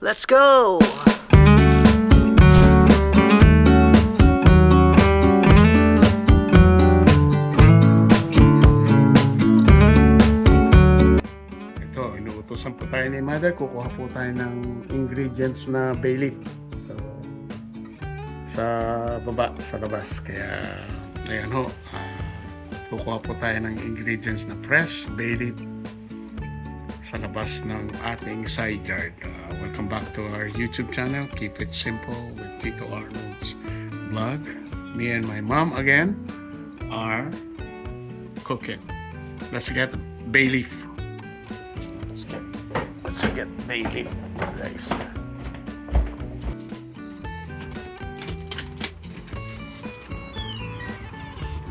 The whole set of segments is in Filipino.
Let's go! Ito, inuutosan po tayo ni Mother. Kukuha po tayo ng ingredients na bay leaf. So, sa baba, sa labas. Kaya, ayan ho. Kukuha po tayo ng ingredients na press, bay leaf, sa labas ng ating side yard. Welcome back to our YouTube channel. Keep it simple with Tito Arnold's vlog. Me and my mom again are cooking. Let's get bay leaf. Let's get bay leaf, guys.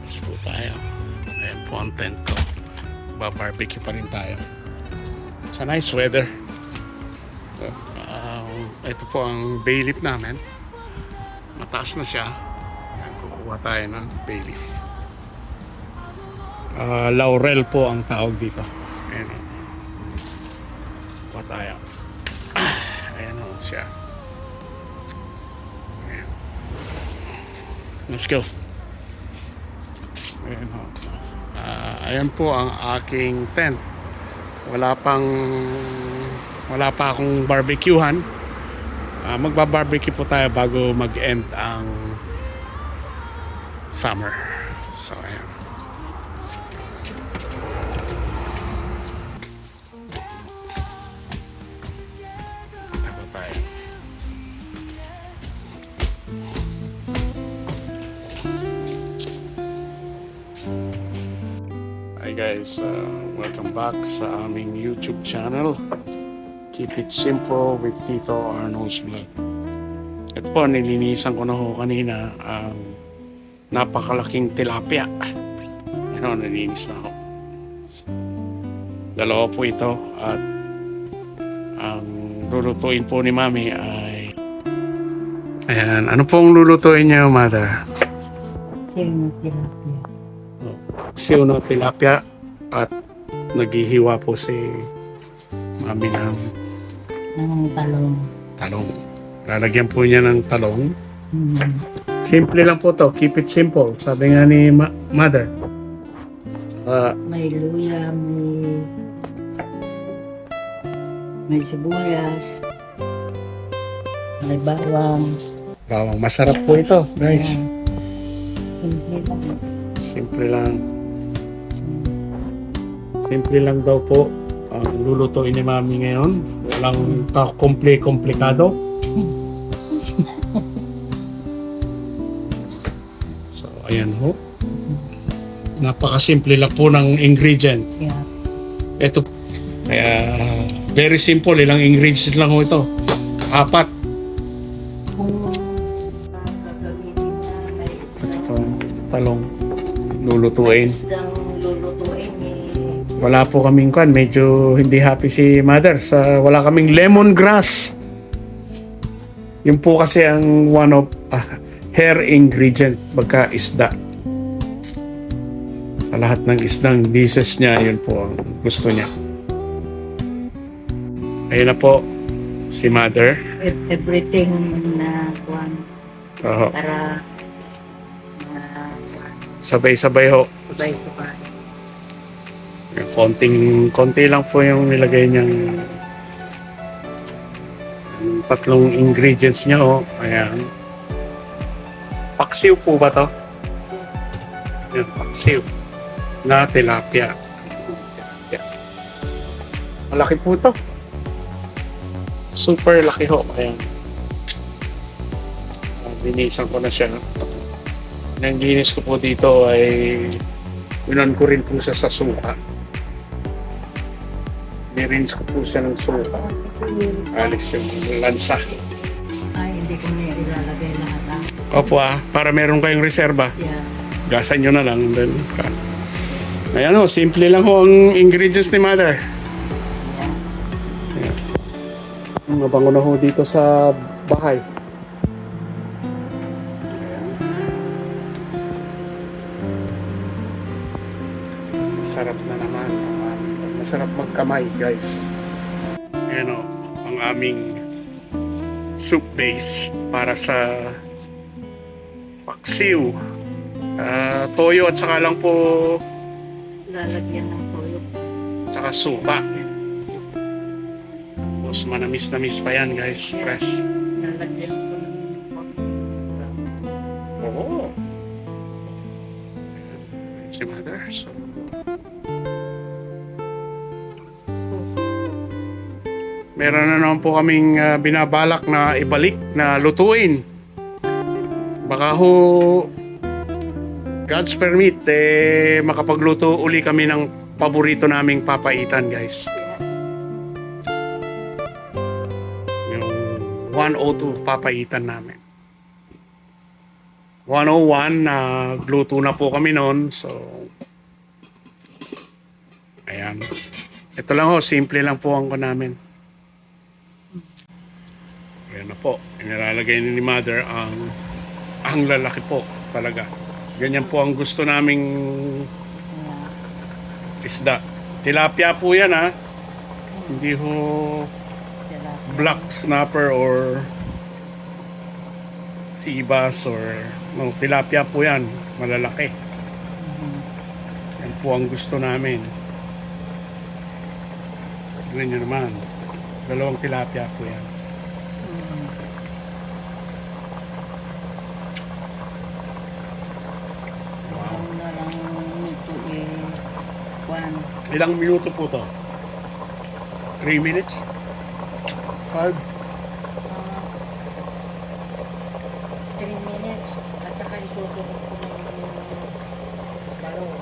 Let's go tayo. Ayan po ang tent ko. Barbecue pa rin tayo. It's a nice weather. Ito po ang bay leaf namin. Mataas na siya. Ayan, kukuha tayo ng bay leaf. Laurel po ang tawag dito. Ayan o. Kuha tayo. Ayan o siya. Ayan. Let's go. Ayan o. Ayan po ang aking tent. Wala pa akong barbecuehan. Magba-barbecue po tayo bago mag-end ang summer. So ayan. Tapo tayo. Hi guys, welcome back sa aming YouTube channel. Keep it simple with Tito Arnold's vlog. Ito po, nilinisan ko na ho kanina ang napakalaking tilapia. Ano, nalinis na ho. Dalawa po ito at ang lulutuin po ni Mami ay ayan, ano pong lulutuin niyo, Mother? Siyo na tilapia. Siyo na tilapia at naghihiwa po si Mami ng Ng talong. Lalagyan po niya ng talong. Mm. Simple lang po to. Keep it simple. Sabi nga ni Mother. May luya, may sibuyas, may bawang. Bawang. Masarap po ito, guys. Ayan. Simple lang. Simple lang. Simple lang daw po ang lulutuin ni Mami ngayon. Walang komplikado. So, ayan ho. Napakasimple lang po ng ingredient. Yeah. Ito. Kaya, very simple. Ilang ingredients lang ho ito. 4. Kung gagawin na may Ito, talong. Lulutuin. isdang lulutuin Wala po kaming kwan. Medyo hindi happy si Mother sa wala kaming lemongrass. Yun po kasi ang one of hair ingredient pagka isda. Sa lahat ng isdang dishes niya, yun po ang gusto niya. Ayun na po si Mother. everything na kuwan Oo. para Sabay-sabay ho. sabay-sabay. Konti lang po yung nilagay niyang yung 3 ingredients niya oh. Ayan. Paksiw po ba to? Ayan, paksiw. Na tilapia. Tilapia. Malaki po to. Super laki ho. Ayan. Linisan ko na siya. Ang linis ko po dito ay inan ko rin po siya sa suka. Nirins ko po siya ng suka. Alis yung lansa. Ay, hindi ko na ilalagay lahat. Opo para meron kayong reserba. Yeah. Gasan nyo na lang. Then, ayan ho, simple lang ho ang ingredients ni Mother. Ayan. Mabango na ho dito sa bahay. Masarap na naman. Masarap magkamay, guys. Ayan o, ang aming soup base para sa paksiw. Toyo at saka lang po Lalagyan ng toyo. tsaka suka. Tapos manamis-namis pa yan guys, fresh. Lalagyan ko ng Oo. Si mother. So, meron na naman po kaming binabalak na ibalik na lutuin. Baka ho God's permit makapagluto uli kami ng paborito naming papaitan guys. Yung 102 papaitan namin. 101 na gluto na po kami noon. So ayan. Ito lang ho, simple lang po ang namin. Ayan na po. Inilalagay ni mother ang lalaki po talaga. Ganyan po ang gusto naming isda. Tilapia po yan ha. Hindi ho black snapper or sea bass or no, tilapia po yan. Malalaki. Yan po ang gusto namin. Tignan nyo naman. Dalawang tilapia po yan. Ilang minuto po to? 3 minutes? 5? 3 minutes. At saka isusunod ko ng talong.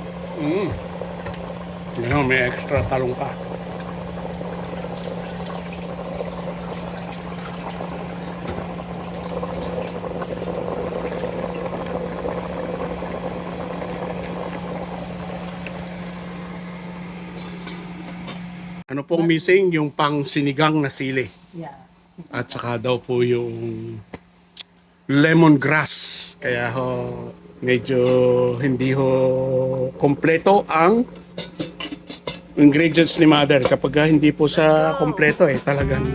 Yan, may extra talong pa. Ano pong missing? Yung pang sinigang na sili. Yeah. At saka daw po yung lemongrass. Kaya ho, medyo hindi ho kompleto ang ingredients ni mother. Kapag hindi po sa kompleto talagang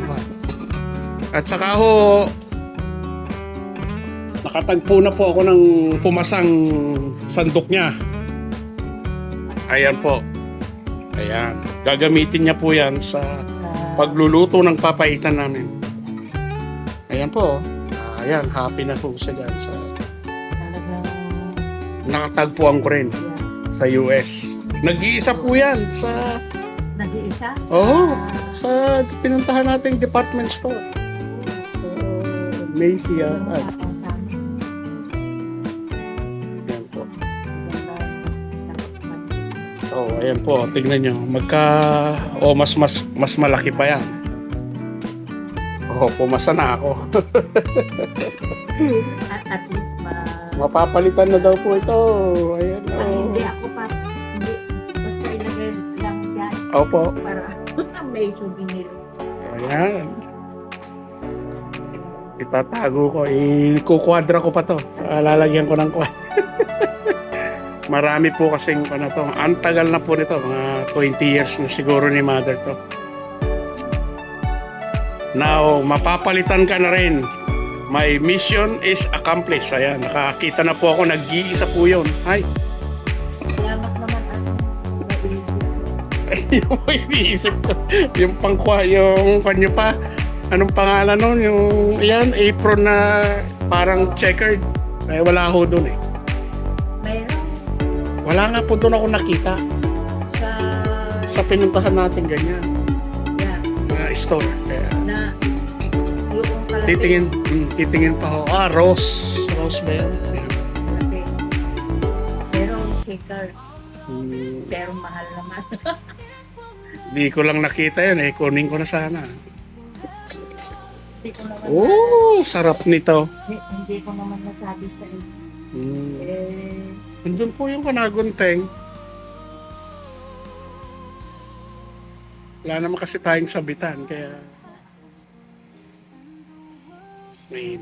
at saka ho, nakatagpo na po ako ng pumasang sandok niya. Ayan po. Ayan. Gagamitin niya po yan sa pagluluto ng papaitan namin. Ayan po. Ayan, happy na po siya dyan sa nakatagpuan ko rin sa US. Nag-iisa po yan sa Nag-iisa? Oo, sa pinuntahan nating department store. Macy at ayan po. Oh, ayan po, tignan nyo. Mas malaki pa yan. Oh, pumasa na ako. At least Mapapalitan na daw po ito. Ayan, hindi ako pa. Hindi. Basta ilagay lang dyan. Opo. Para may souvenir. Ayan. Itatago ko. Ikukwadra ko pa to. Lalagyan ko ng kwadra. Marami po kasing to. Ang tagal na po nito. Mga 20 years na siguro ni mother to. Now, mapapalitan ka na rin. My mission is accomplished. Ayan, nakakita na po ako. Nag-iisa po yun. Ay. Salamat naman at Yung iniisip ko. Yung pangkwa, yung kanyo pa. Anong pangalan nun? Yung, ayan, apron na parang checkered. Eh, wala ako dun eh. mayroon Wala nga po dun ako nakita. sa Sa pinuntahan natin ganyan. Store. Kaya, na yung kalaki. titingin pa ako. Rose. Rose ba yun? Ayan. Kalaki. Merong shaker. Hmm, Pero mahal naman. Di ko lang nakita yun eh. Kunin ko na sana. Hindi ko naman Oh, sarap nito. hindi ko naman nasabi sa iyo. Nandun po yung kanagunteng. Wala naman kasi tayong sabitan, kaya may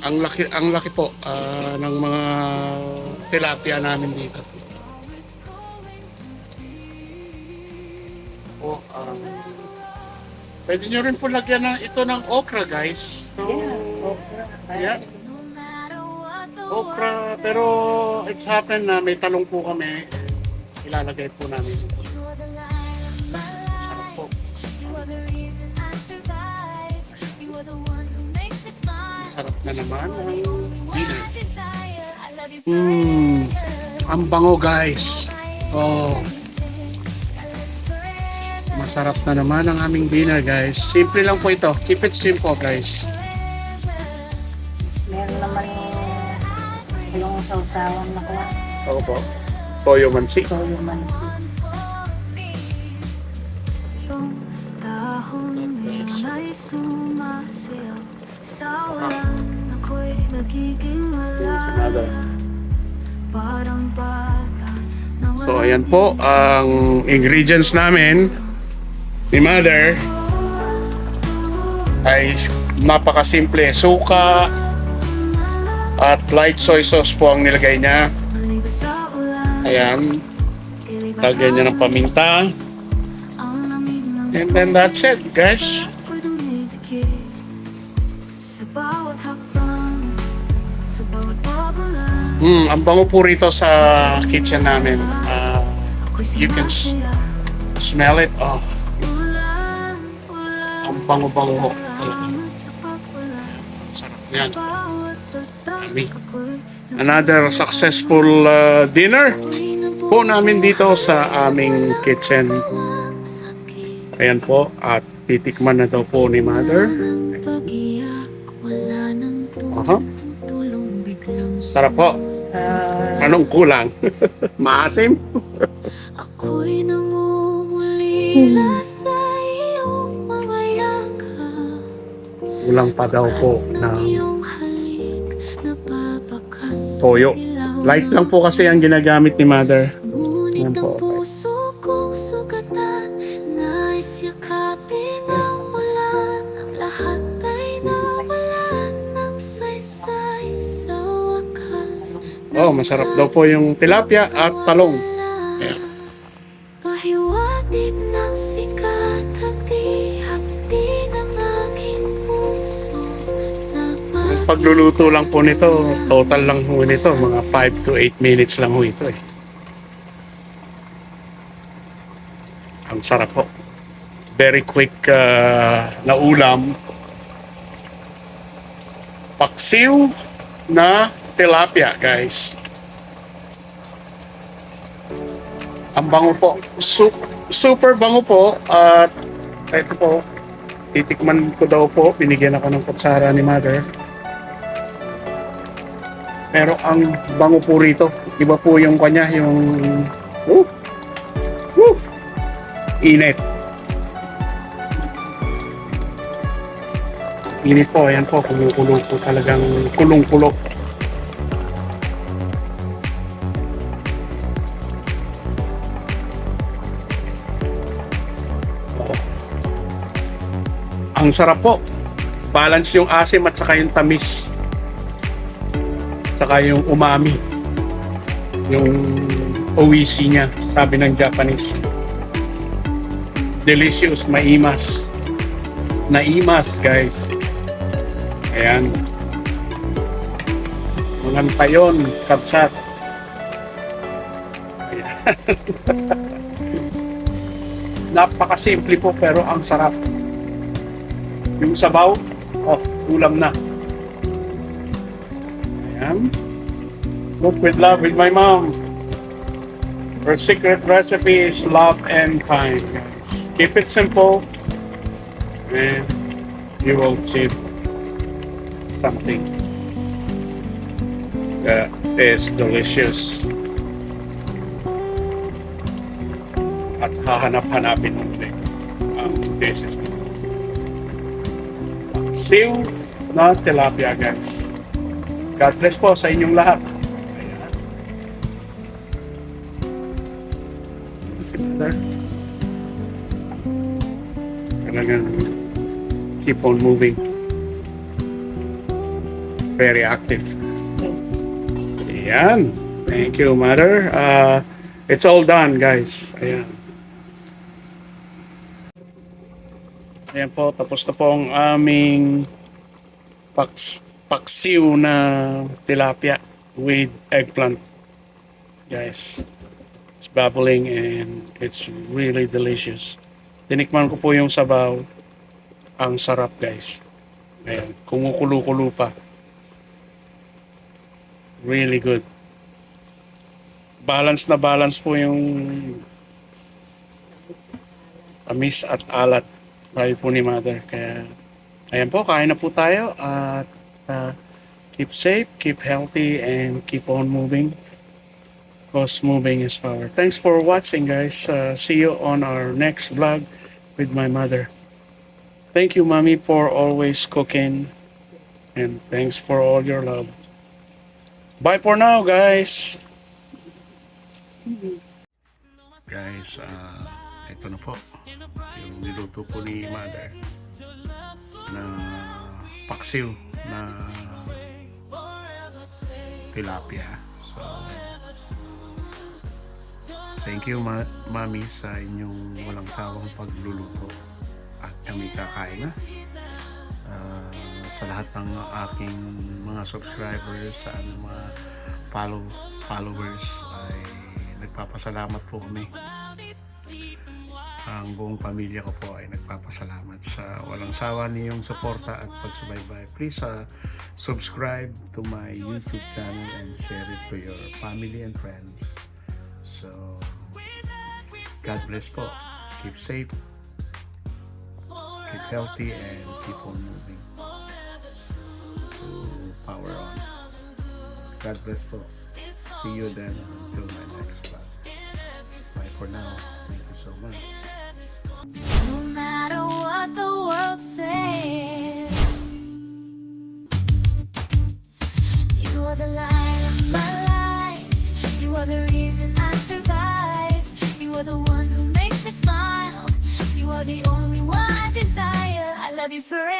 ang laki po ng mga tilapia namin dito. po. Pwede nyo rin po lagyan ng ito ng okra, guys. So, Yeah, okra. yeah. Okra, pero it's happened na may talong po kami. Ilalagay po namin. Sarap po. Masarap na naman ang dinner. Ang bango, guys. Oh. Masarap na naman ang aming dinner, guys. Simple lang po ito. Keep it simple, guys. Meron naman yung sausawan na kuha. Ako po. Toyo mansi. So, yung mansi. Ay sumasayaw sa walan, ako'y nagiging malaya. Parang bata na So, ayan po ang ingredients namin ni Mother. Ay napakasimple. Suka at light soy sauce po ang nilagay niya. maligo sa ulan. Ayan. Lagyan niya ng paminta. Ang lamig ng And then that's it, guys. ako'y dumidikit sa bawat hakbang, sa bawat pagulan. Ang bango po rito sa kitchen namin. Ako'y You can sumasaya. smell it. Oh, Ulan, ulan, ang bango-bango. salamat sa pag-ulan. Sarap yan. Bawat Dami. tatak ako'y Another successful dinner po namin dito sa aming kitchen. Ayan po, at titikman na daw po ni Mother. Aha. Sarap po. Anong kulang? Maasim? Ako'y namumulila sa iyong mga yakap. Kulang pa daw po Ng ng iyong halik, napapakas toyo. sa dilaw Light lang ng po kasi ang ginagamit ni Mother. Ngunit Yan ang po. puso kong sugatan, nais yakapin ang ulan. Ang lahat ay nawalan ng saysay sa wakas. Oh, masarap daw po yung tilapia at talong. Ayan. Pahiwatig ng sikat, hati-hati ng aking puso sa Ang pagluluto lang po nito, total lang po nito, mga 5 to 8 minutes lang po ito eh. Ang sarap po. Very quick na ulam. Paksiw na tilapia, guys. Ang bango po. Super bango po. At ito po, titikman ko daw po. Binigyan ako ng kutsara ni Mother. Pero ang bango po rito. Iba po yung kanya, yung... Woo! Woo! Init. Init po. Ayan po, kumukulo po talagang kulong-kulo. Ang sarap po. Balance yung asim at saka yung tamis. Saka yung umami. Yung oishi niya, sabi ng Japanese. Delicious, maimas. Naimas, guys. Ayan. Mga payon, kapsat. Ayan. Napakasimple po pero ang sarap. Yung sabaw, oh, ulam na. Ayan. Cook with love with my mom. Her secret recipe is love and time, guys. Keep it simple and you will achieve something that is delicious. At hahanap-hanapin mo ulit ang dishes nito. Siw na tilapia, guys. God bless po sa inyong lahat. Ayan. Si Mother. Talagang keep on moving. Very active. Ayan. Thank you, Mother. It's all done, guys. Ayan. Ayan po, tapos na po ang aming paksiw na tilapia with eggplant. Guys, it's bubbling and it's really delicious. Tinikman ko po yung sabaw. Ang sarap, guys. Ayan, kumukulo-kulo pa. Really good. Balance na balance po yung tamis at alat. Sabi po ni Mother. Kaya, ayan po, kain na po tayo. At keep safe, keep healthy, and keep on moving. Because moving is power. Thanks for watching, guys. See you on our next vlog with my mother. Thank you, Mommy, for always cooking. And thanks for all your love. Bye for now, guys. Guys, ito na po. Yung niluto po ni Mother na paksiw na tilapia. So, thank you, Mami, sa inyong walang sawang pagluluto. At kami kakain na. Sa lahat ng aking mga subscribers, sa aming mga followers, ay nagpapasalamat po kami. Ang buong pamilya ko po ay nagpapasalamat sa walang sawa niyong suporta at pagsubaybay. Please subscribe to my YouTube channel and share it to your family and friends. So, God bless po. Keep safe, keep healthy, and keep on moving. So, power on. God bless po. See you then until my next vlog. Bye for now. Thank you so much. No matter what the world says, you are the light of my life. You are the reason I survive. You are the one who makes me smile. You are the only one I desire. I love you forever.